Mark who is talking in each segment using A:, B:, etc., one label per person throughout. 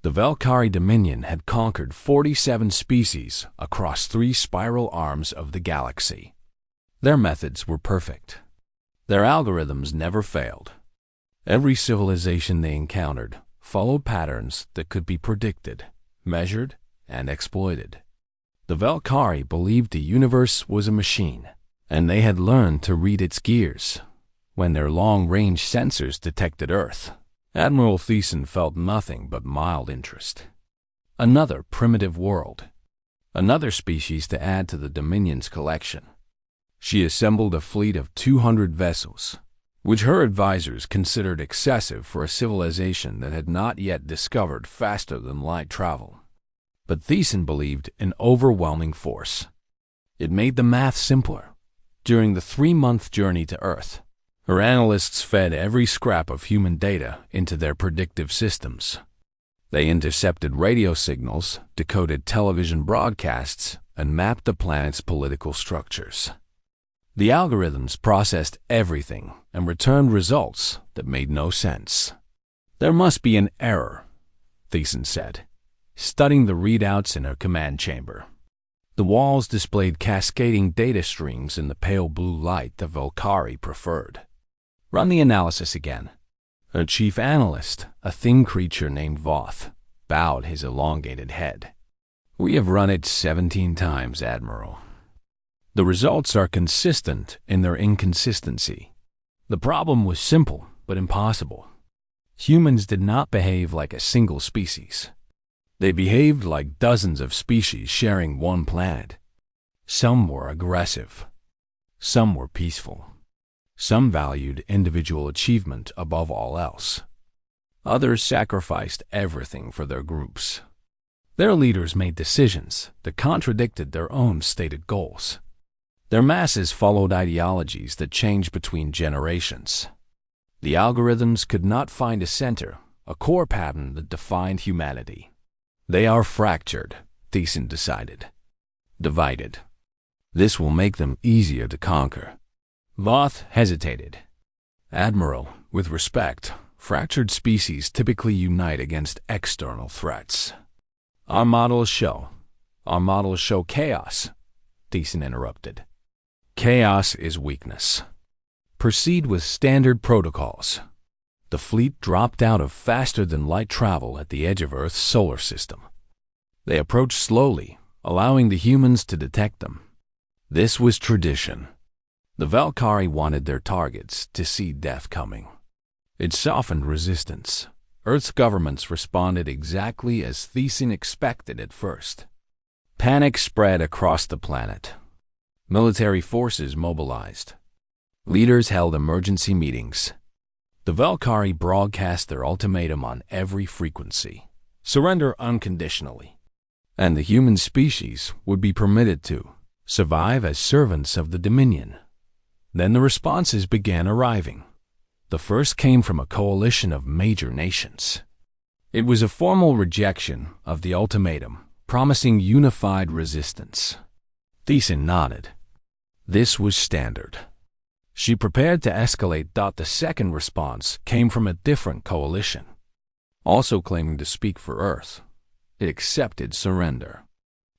A: The Valkyrie Dominion had conquered 47 species across 3 spiral arms of the galaxy. Their methods were perfect. Their algorithms never failed. Every civilization they encountered followed patterns that could be predicted, measured, and exploited. The Valkyrie believed the universe was a machine, and they had learned to read its gears. When their long-range sensors detected Earth, Admiral Thiessen felt nothing but mild interest. Another primitive world. Another species to add to the Dominion's collection. She assembled a fleet of 200 vessels, which her advisors considered excessive for a civilization that had not yet discovered faster-than-light travel. But Thiessen believed in overwhelming force. It made the math simpler. During the 3-month journey to Earth, her analysts fed every scrap of human data into their predictive systems. They intercepted radio signals, decoded television broadcasts, and mapped the planet's political structures. The algorithms processed everything and returned results that made no sense. There must be an error, Thiessen said, studying the readouts in her command chamber. The walls displayed cascading data streams in the pale blue light the Valkyrie preferred. Run the analysis again. Her chief analyst, a thin creature named Voth, bowed his elongated head. We have run it 17 times, Admiral. The results are consistent in their inconsistency. The problem was simple but impossible. Humans did not behave like a single species. They behaved like dozens of species sharing one planet. Some were aggressive. Some were peaceful. Some valued individual achievement above all else. Others sacrificed everything for their groups. Their leaders made decisions that contradicted their own stated goals. Their masses followed ideologies that changed between generations. The algorithms could not find a center, a core pattern that defined humanity. They are fractured, Thiessen decided. Divided. This will make them easier to conquer. Voth hesitated. Admiral, with respect, fractured species typically unite against external threats. Our models show chaos, Thiessen interrupted. Chaos is weakness. Proceed with standard protocols. The fleet dropped out of faster-than-light travel at the edge of Earth's solar system. They approached slowly, allowing the humans to detect them. This was tradition. The Valkyrie wanted their targets to see death coming. It softened resistance. Earth's governments responded exactly as Thiessen expected at first. Panic spread across the planet. Military forces mobilized. Leaders held emergency meetings. The Valkyrie broadcast their ultimatum on every frequency. Surrender unconditionally. And the human species would be permitted to survive as servants of the Dominion. Then the responses began arriving. The first came from a coalition of major nations. It was a formal rejection of the ultimatum, promising unified resistance. Thiessen nodded. This was standard. She prepared to escalate. The second response came from a different coalition, also claiming to speak for Earth. It accepted surrender.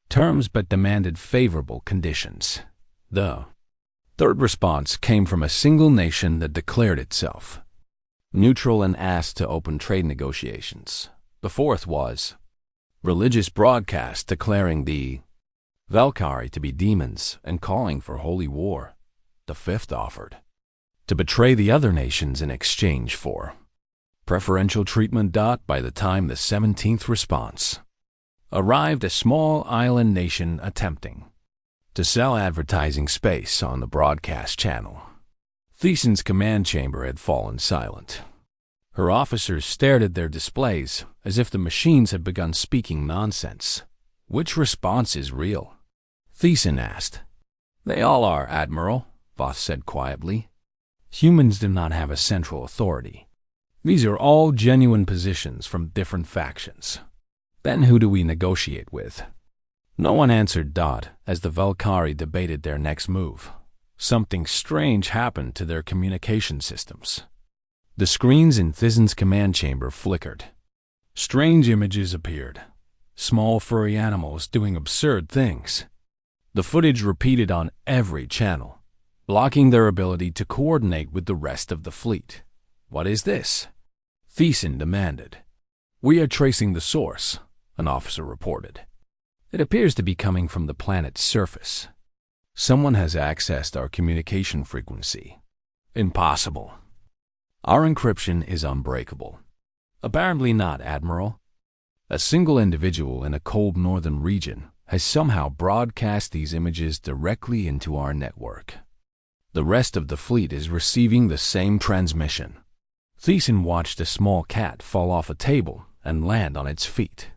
A: Terms but demanded favorable conditions. The third response came from a single nation that declared itself neutral and asked to open trade negotiations. The fourth was religious broadcast declaring the Valkyrie to be demons and calling for holy war. The fifth offered to betray the other nations in exchange for preferential treatment. By the time the 17th response arrived, a small island nation attempting to sell advertising space on the broadcast channel. Thiessen's command chamber had fallen silent. Her officers stared at their displays as if the machines had begun speaking nonsense. Which response is real? Thiessen asked. They all are, Admiral, Voth said quietly. Humans do not have a central authority. These are all genuine positions from different factions. Then who do we negotiate with? No one answered. As the Valkyrie debated their next move, something strange happened to their communication systems. The screens in Thiessen's command chamber flickered. Strange images appeared. Small furry animals doing absurd things. The footage repeated on every channel, blocking their ability to coordinate with the rest of the fleet. "What is this?" Thiessen demanded. "We are tracing the source," an officer reported. "It appears to be coming from the planet's surface. Someone has accessed our communication frequency." "Impossible. Our encryption is unbreakable." "Apparently not, Admiral. A single individual in a cold northern region has somehow broadcast these images directly into our network. The rest of the fleet is receiving the same transmission." Thiessen watched a small cat fall off a table and land on its feet.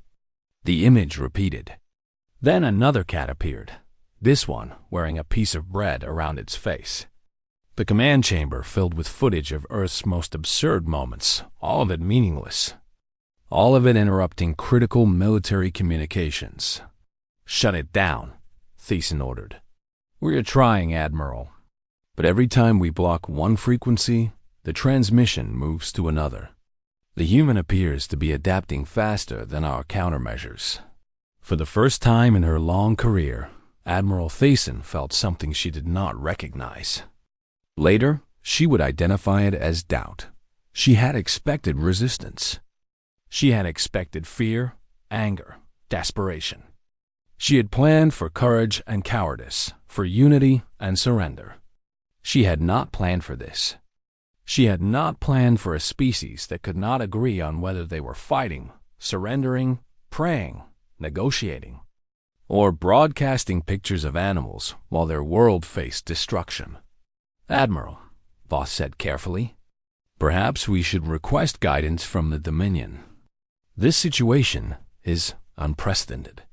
A: The image repeated. Then another cat appeared, this one wearing a piece of bread around its face. The command chamber filled with footage of Earth's most absurd moments, all of it meaningless. All of it interrupting critical military communications. "Shut it down," Thiessen ordered. "We are trying, Admiral. But every time we block one frequency, the transmission moves to another. The human appears to be adapting faster than our countermeasures." For the first time in her long career, Admiral Thiessen felt something she did not recognize. Later, she would identify it as doubt. She had expected resistance. She had expected fear, anger, desperation. She had planned for courage and cowardice, for unity and surrender. She had not planned for this. She had not planned for a species that could not agree on whether they were fighting, surrendering, praying, negotiating, or broadcasting pictures of animals while their world faced destruction. "Admiral," Voss said carefully, "perhaps we should request guidance from the Dominion. This situation is unprecedented."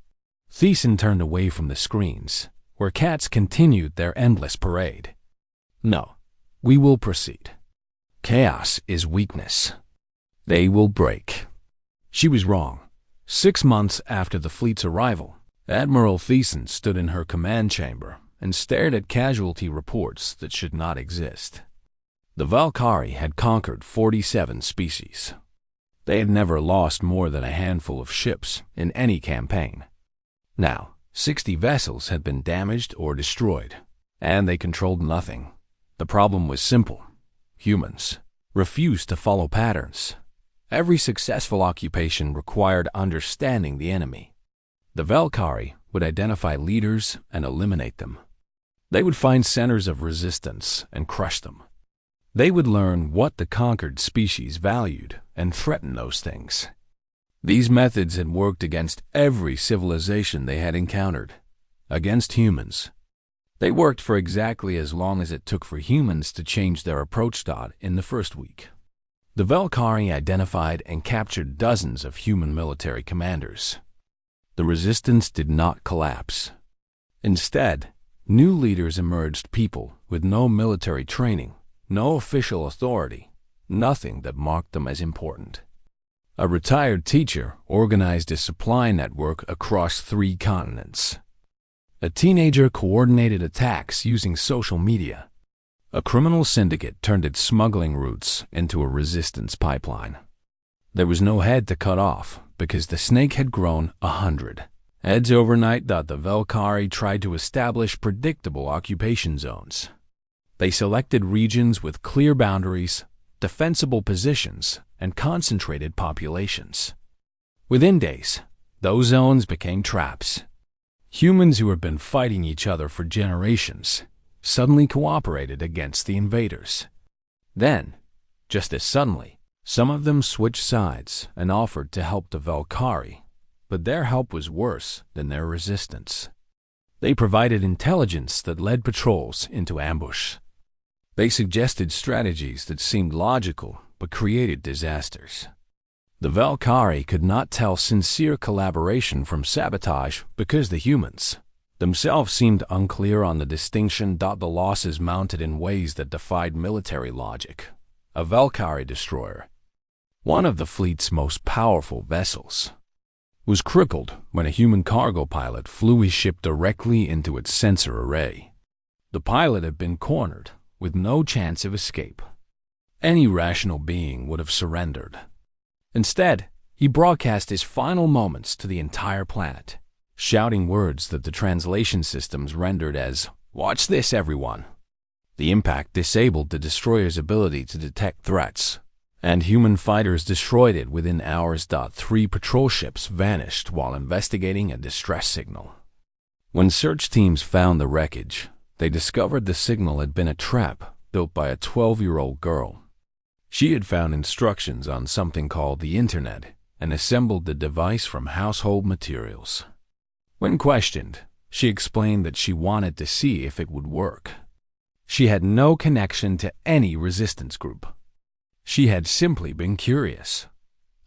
A: Thiessen turned away from the screens, where cats continued their endless parade. "No, we will proceed. Chaos is weakness. They will break." She was wrong. 6 months after the fleet's arrival, Admiral Thiessen stood in her command chamber and stared at casualty reports that should not exist. The Valkyrie had conquered 47 species. They had never lost more than a handful of ships in any campaign. Now, 60 vessels had been damaged or destroyed, and they controlled nothing. The problem was simple. Humans refused to follow patterns. Every successful occupation required understanding the enemy. The Valkyrie would identify leaders and eliminate them. They would find centers of resistance and crush them. They would learn what the conquered species valued and threaten those things. These methods had worked against every civilization they had encountered, against humans. They worked for exactly as long as it took for humans to change their approach dot in the first week. The Valkyrie identified and captured dozens of human military commanders. The resistance did not collapse. Instead, new leaders emerged, people with no military training, no official authority, nothing that marked them as important. A retired teacher organized a supply network across 3 continents. A teenager coordinated attacks using social media. A criminal syndicate turned its smuggling routes into a resistance pipeline. There was no head to cut off because the snake had grown 100 heads overnight. The Valkyrie tried to establish predictable occupation zones. They selected regions with clear boundaries, defensible positions, and concentrated populations. Within days, those zones became traps. Humans who had been fighting each other for generations suddenly cooperated against the invaders. Then, just as suddenly, some of them switched sides and offered to help the Valkyrie, but their help was worse than their resistance. They provided intelligence that led patrols into ambush. They suggested strategies that seemed logical but created disasters. The Valkyrie could not tell sincere collaboration from sabotage because the humans themselves seemed unclear on the distinction. The losses mounted in ways that defied military logic. A Valkyrie destroyer, one of the fleet's most powerful vessels, was crippled when a human cargo pilot flew his ship directly into its sensor array. The pilot had been cornered with no chance of escape. Any rational being would have surrendered. Instead, He broadcast his final moments to the entire planet, shouting words that the translation systems rendered as, "Watch this, everyone." The impact disabled the destroyer's ability to detect threats, and human fighters destroyed it within hours. 3 patrol ships vanished while investigating a distress signal. When search teams found the wreckage, they discovered the signal had been a trap built by a 12-year-old girl. She had found instructions on something called the Internet and assembled the device from household materials. When questioned, she explained that she wanted to see if it would work. She had no connection to any resistance group. She had simply been curious.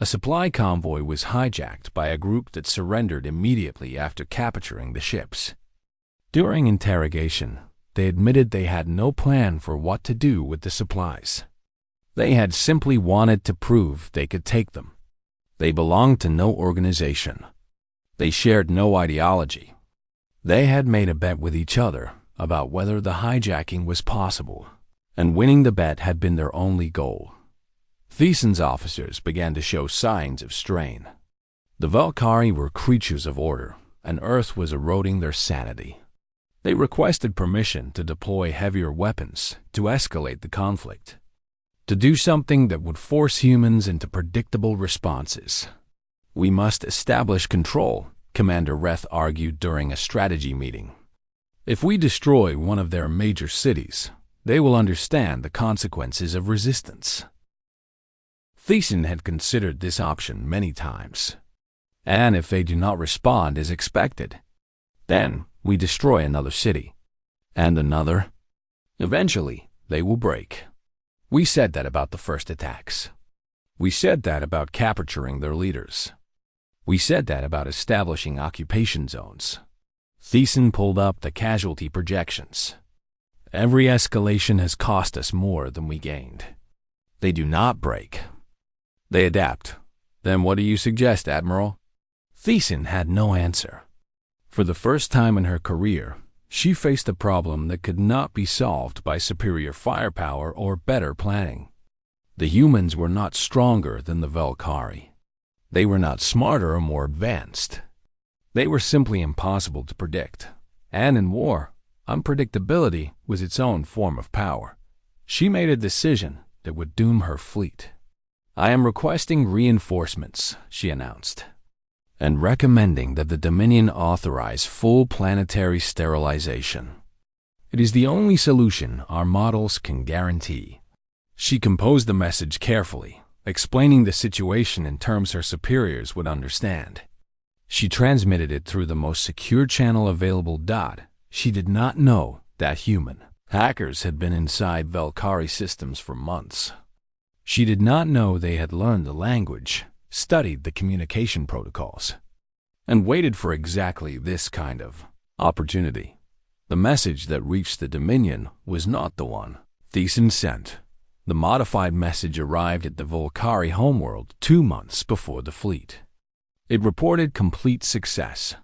A: A supply convoy was hijacked by a group that surrendered immediately after capturing the ships. During interrogation, they admitted they had no plan for what to do with the supplies. They had simply wanted to prove they could take them. They belonged to no organization. They shared no ideology. They had made a bet with each other about whether the hijacking was possible, and winning the bet had been their only goal. Thiesen's officers began to show signs of strain. The Valkyrie were creatures of order, and Earth was eroding their sanity. They requested permission to deploy heavier weapons to escalate the conflict, to do something that would force humans into predictable responses. "We must establish control," Commander Reth argued during a strategy meeting. "If we destroy one of their major cities, they will understand the consequences of resistance." Thiesen had considered this option many times. "And if they do not respond as expected, then we destroy another city, and another. Eventually, they will break. We said that about the first attacks. We said that about capturing their leaders. We said that about establishing occupation zones." Thiesen pulled up the casualty projections. "Every escalation has cost us more than we gained. They do not break. They adapt. Then what do you suggest, Admiral?" Thiesen had no answer. For the first time in her career, she faced a problem that could not be solved by superior firepower or better planning. The humans were not stronger than the Valkyrie. They were not smarter or more advanced. They were simply impossible to predict. And in war, unpredictability was its own form of power. She made a decision that would doom her fleet. "I am requesting reinforcements," she announced, "and recommending that the Dominion authorize full planetary sterilization. It is the only solution our models can guarantee." She composed the message carefully, explaining the situation in terms her superiors would understand. She transmitted it through the most secure channel available. She did not know that human hackers had been inside Valkyrie systems for months. She did not know they had learned the language, studied the communication protocols, and waited for exactly this kind of opportunity. The message that reached the Dominion was not the one Thiesen sent. The modified message arrived at the Valkyrie homeworld 2 months before the fleet. It reported complete success.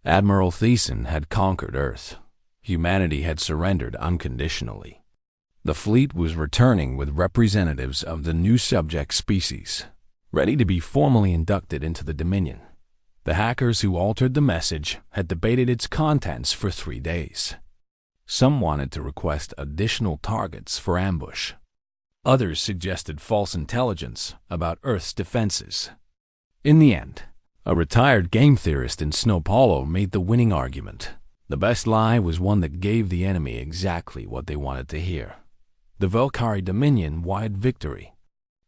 A: Admiral Thiesen had conquered Earth. Humanity had surrendered unconditionally. The fleet was returning with representatives of the new subject species, ready to be formally inducted into the Dominion. The hackers who altered the message had debated its contents for 3 days. Some wanted to request additional targets for ambush. Others suggested false intelligence about Earth's defenses. In the end, a retired game theorist in Snow Paulo made the winning argument. The best lie was one that gave the enemy exactly what they wanted to hear. The Valkyrie Dominion wanted victory,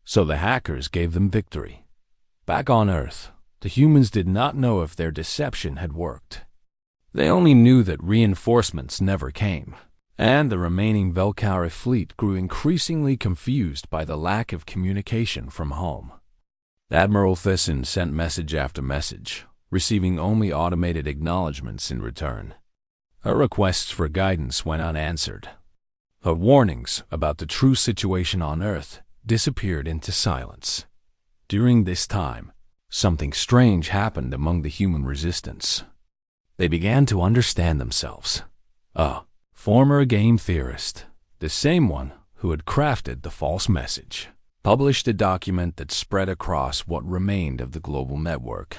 A: so the hackers gave them victory. Back on Earth, the humans did not know if their deception had worked. They only knew that reinforcements never came, and the remaining Valkyrie fleet grew increasingly confused by the lack of communication from home. Admiral Thiesen sent message after message, receiving only automated acknowledgments in return. Her requests for guidance went unanswered. Her warnings about the true situation on Earth disappeared into silence. During this time, something strange happened among the human resistance. They began to understand themselves. A former game theorist, the same one who had crafted the false message, published a document that spread across what remained of the global network.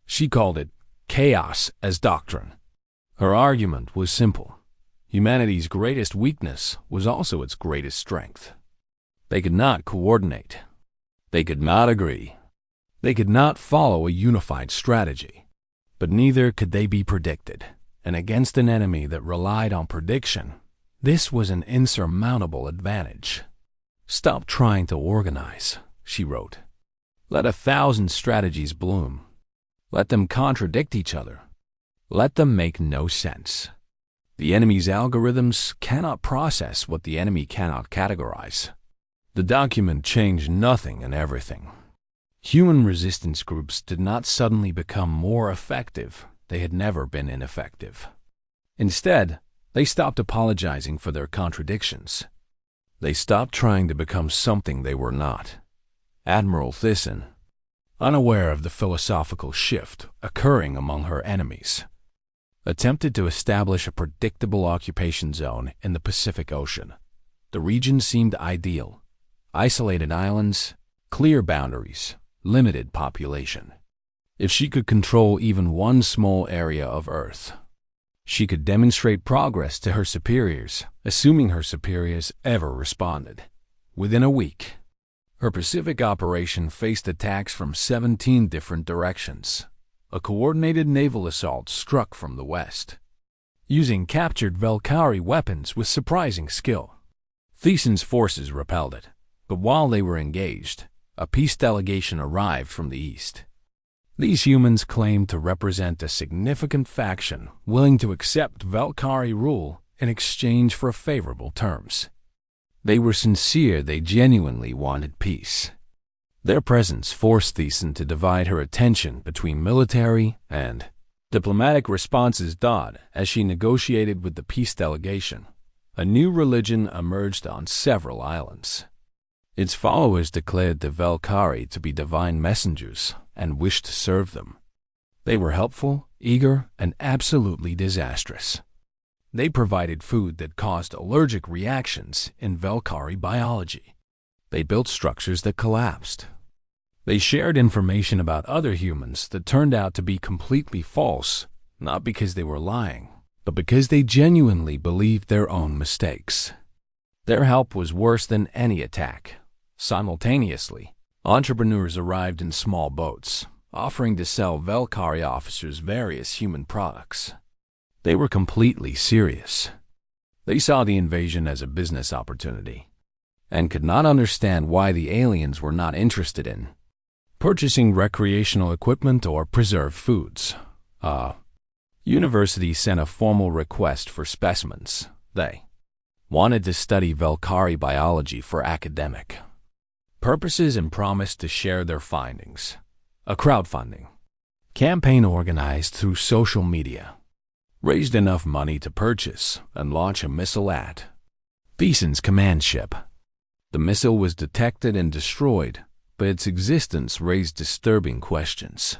A: She called it Chaos as Doctrine. Her argument was simple. Humanity's greatest weakness was also its greatest strength. They could not coordinate. They could not agree. They could not follow a unified strategy. But neither could they be predicted. And against an enemy that relied on prediction, this was an insurmountable advantage. "Stop trying to organize," she wrote. "Let 1,000 strategies bloom. Let them contradict each other. Let them make no sense. The enemy's algorithms cannot process what the enemy cannot categorize." The document changed nothing and everything. Human resistance groups did not suddenly become more effective. They had never been ineffective. Instead, they stopped apologizing for their contradictions. They stopped trying to become something they were not. Admiral Thyssen, unaware of the philosophical shift occurring among her enemies, attempted to establish a predictable occupation zone in the Pacific Ocean. The region seemed ideal. Isolated islands, clear boundaries, limited population. If she could control even one small area of Earth, she could demonstrate progress to her superiors, assuming her superiors ever responded. Within a week, her Pacific operation faced attacks from 17 different directions. A coordinated naval assault struck from the west, using captured Valkyrie weapons with surprising skill. Thyssen's forces repelled it, but while they were engaged, a peace delegation arrived from the east. These humans claimed to represent a significant faction willing to accept Valkyrie rule in exchange for favorable terms. They were sincere, they genuinely wanted peace. Their presence forced Thyssen to divide her attention between military and diplomatic responses. As she negotiated with the peace delegation, a new religion emerged on several islands. Its followers declared the Valkyrie to be divine messengers and wished to serve them. They were helpful, eager, and absolutely disastrous. They provided food that caused allergic reactions in Valkyrie biology. They built structures that collapsed. They shared information about other humans that turned out to be completely false, not because they were lying, but because they genuinely believed their own mistakes. Their help was worse than any attack. Simultaneously, entrepreneurs arrived in small boats, offering to sell Valkyrie officers various human products. They were completely serious. They saw the invasion as a business opportunity, and could not understand why the aliens were not interested in purchasing recreational equipment or preserved foods. University sent a formal request for specimens. They wanted to study Valkyrie biology for academic purposes and promised to share their findings. A crowdfunding campaign organized through social media raised enough money to purchase and launch a missile at Thyssen's command ship. The missile was detected and destroyed, but its existence raised disturbing questions.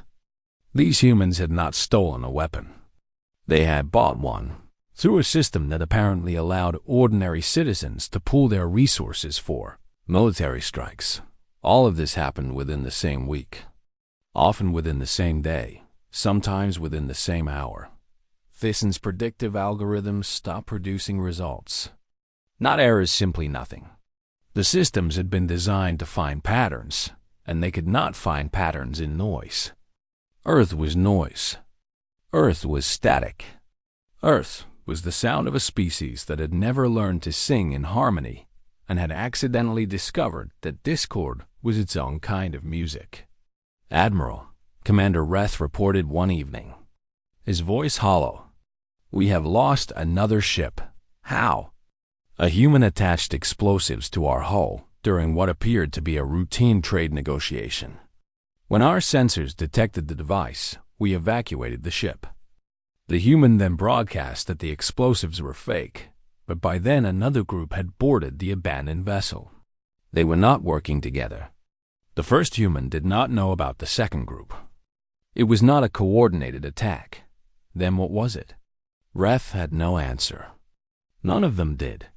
A: These humans had not stolen a weapon. They had bought one through a system that apparently allowed ordinary citizens to pool their resources for military strikes. All of this happened within the same week, often within the same day, sometimes within the same hour. Thyssen's predictive algorithms stopped producing results. Not errors, simply nothing. The systems had been designed to find patterns, and they could not find patterns in noise. Earth was noise. Earth was static. Earth was the sound of a species that had never learned to sing in harmony and had accidentally discovered that discord was its own kind of music. "Admiral," Commander Reth reported one evening, his voice hollow, "we have lost another ship." "How?" "A human attached explosives to our hull during what appeared to be a routine trade negotiation. When our sensors detected the device, we evacuated the ship. The human then broadcast that the explosives were fake, but by then another group had boarded the abandoned vessel. They were not working together. The first human did not know about the second group. It was not a coordinated attack. Then what was it?" Reth had no answer. None of them did.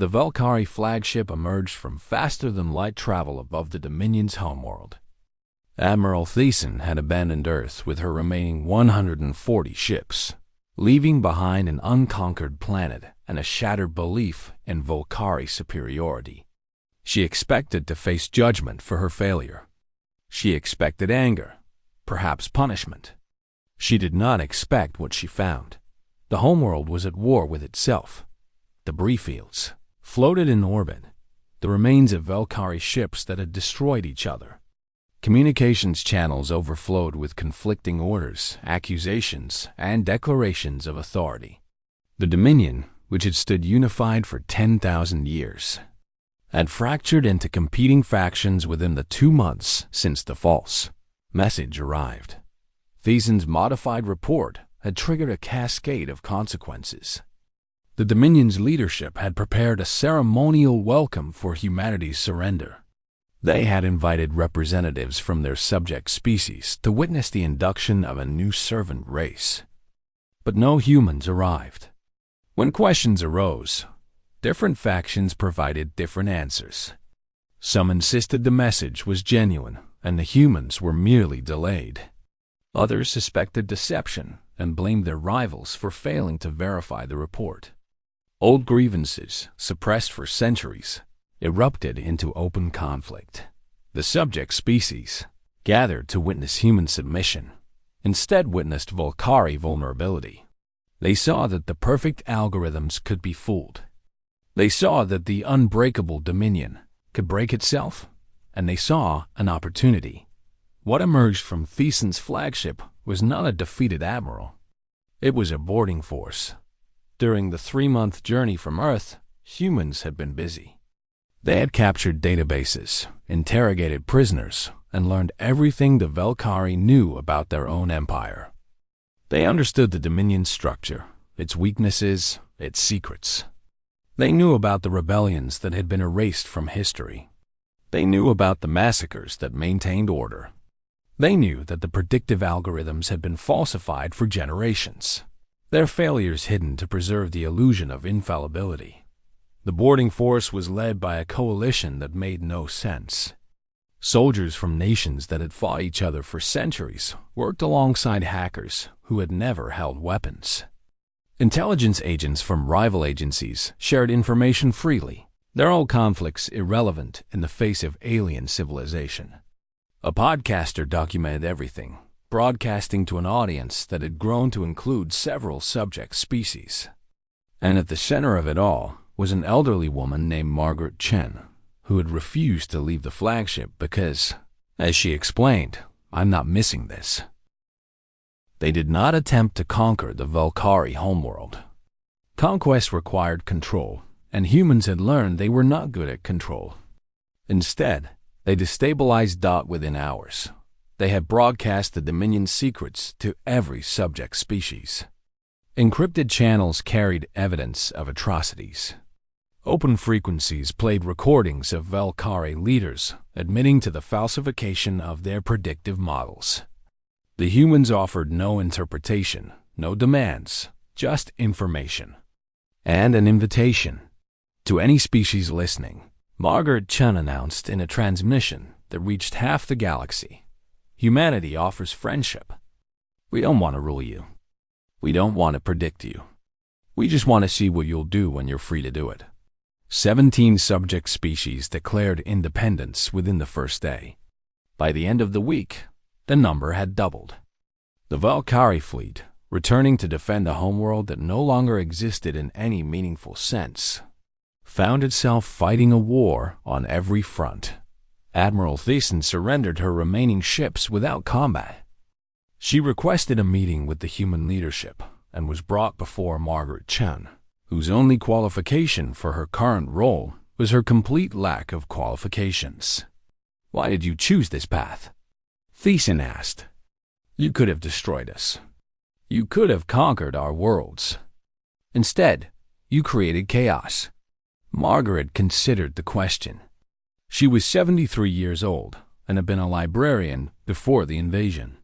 A: the Valkyrie flagship emerged from faster-than-light travel above the Dominion's homeworld. Admiral Thiessen had abandoned Earth with her remaining 140 ships, leaving behind an unconquered planet and a shattered belief in Valkyrie superiority. She expected to face judgment for her failure. She expected anger, perhaps punishment. She did not expect what she found. The homeworld was at war with itself. Debris fields floated in orbit, the remains of Valkyrie ships that had destroyed each other. Communications channels overflowed with conflicting orders, accusations, and declarations of authority. The Dominion, which had stood unified for 10,000 years, had fractured into competing factions within the 2 months since the false message arrived. Thiessen's modified report had triggered a cascade of consequences. The Dominion's leadership had prepared a ceremonial welcome for humanity's surrender. They had invited representatives from their subject species to witness the induction of a new servant race. But no humans arrived. When questions arose, different factions provided different answers. Some insisted the message was genuine and the humans were merely delayed. Others suspected deception and blamed their rivals for failing to verify the report. Old grievances, suppressed for centuries, erupted into open conflict. The subject species, gathered to witness human submission, instead witnessed Valkyrie vulnerability. They saw that the perfect algorithms could be fooled. They saw that the unbreakable Dominion could break itself, and they saw an opportunity. What emerged from Thiessen's flagship was not a defeated admiral. It was a boarding force. During the 3-month journey from Earth, humans had been busy. They had captured databases, interrogated prisoners, and learned everything the Valkyrie knew about their own empire. They understood the Dominion's structure, its weaknesses, its secrets. They knew about the rebellions that had been erased from history. They knew about the massacres that maintained order. They knew that the predictive algorithms had been falsified for generations, their failures hidden to preserve the illusion of infallibility. The boarding force was led by a coalition that made no sense. Soldiers from nations that had fought each other for centuries worked alongside hackers who had never held weapons. Intelligence agents from rival agencies shared information freely, their old conflicts irrelevant in the face of alien civilization. A podcaster documented everything, broadcasting to an audience that had grown to include several subject species. And at the center of it all was an elderly woman named Margaret Chen, who had refused to leave the flagship because, as she explained, "I'm not missing this." They did not attempt to conquer the Valkyrie homeworld. Conquest required control, and humans had learned they were not good at control. Instead, they destabilized Dot within hours. They had broadcast the Dominion's secrets to every subject species. Encrypted channels carried evidence of atrocities. Open frequencies played recordings of Valkyrie leaders admitting to the falsification of their predictive models. The humans offered no interpretation, no demands, just information. And an invitation. To any species listening, Margaret Chen announced in a transmission that reached half the galaxy. Humanity offers friendship. We don't want to rule you. We don't want to predict you. We just want to see what you'll do when you're free to do it. 17 subject species declared independence within the first day. By the end of the week, the number had doubled. The Valkyrie fleet, returning to defend a homeworld that no longer existed in any meaningful sense, found itself fighting a war on every front. Admiral Thiessen surrendered her remaining ships without combat. She requested a meeting with the human leadership and was brought before Margaret Chen, whose only qualification for her current role was her complete lack of qualifications. "Why did you choose this path?" Thiessen asked. "You could have destroyed us. You could have conquered our worlds. Instead, you created chaos." Margaret considered the question. She was 73 years old and had been a librarian before the invasion.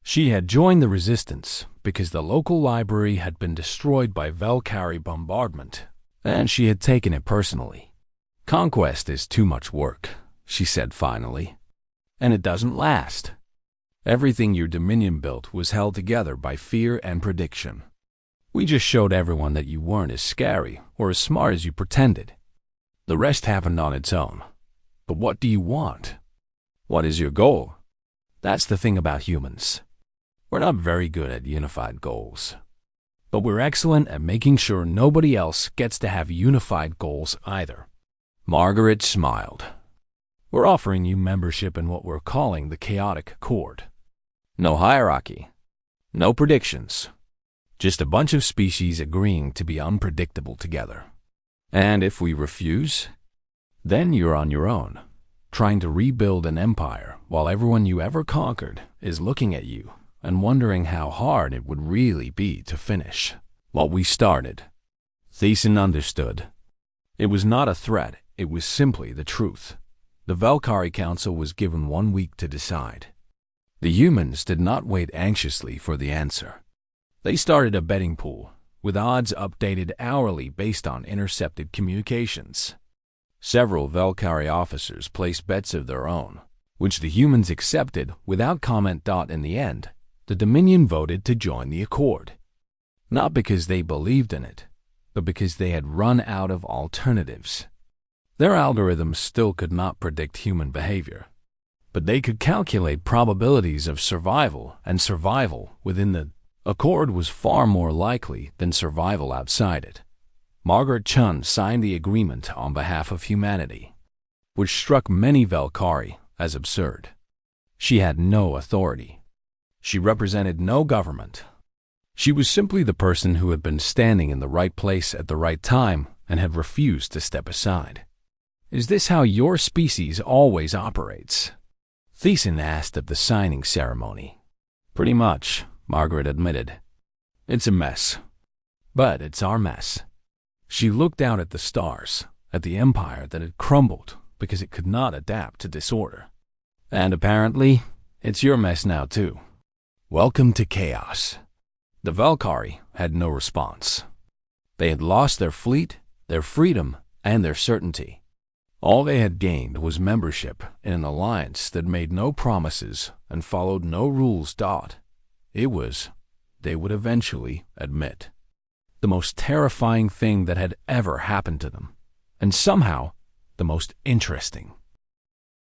A: She had joined the resistance because the local library had been destroyed by Valkyrie bombardment, And she had taken it personally. "Conquest is too much work," she said finally. "And it doesn't last. Everything your Dominion built was held together by fear and prediction. We just showed everyone that you weren't as scary or as smart as you pretended. The rest happened on its own. But what do you want? What is your goal? That's the thing about humans. We're not very good at unified goals. But we're excellent at making sure nobody else gets to have unified goals either." Margaret smiled. "We're offering you membership in what we're calling the Chaotic Accord. No hierarchy. No predictions. Just a bunch of species agreeing to be unpredictable together. And if we refuse, then you're on your own, trying to rebuild an empire while everyone you ever conquered is looking at you and wondering how hard it would really be to finish what we started." Thiessen understood. It was not a threat, it was simply the truth. The Valkyrie Council was given 1 week to decide. The humans did not wait anxiously for the answer. They started a betting pool, with odds updated hourly based on intercepted communications. Several Valkyrie officers placed bets of their own, which the humans accepted without comment. In the end, the Dominion voted to join the Accord. Not because they believed in it, but because they had run out of alternatives. Their algorithms still could not predict human behavior, but they could calculate probabilities of survival, and survival within the Accord was far more likely than survival outside it. Margaret Chun signed the agreement on behalf of humanity, which struck many Valkyrie as absurd. She had no authority. She represented no government. She was simply the person who had been standing in the right place at the right time and had refused to step aside. "Is this how your species always operates?" Thiessen asked of the signing ceremony. "Pretty much," Margaret admitted. "It's a mess. But it's our mess." She looked out at the stars, at the empire that had crumbled because it could not adapt to disorder. "And apparently, it's your mess now too. Welcome to chaos." The Valkyrie had no response. They had lost their fleet, their freedom, and their certainty. All they had gained was membership in an alliance that made no promises and followed no rules. It was, they would eventually admit, the most terrifying thing that had ever happened to them, and somehow the most interesting.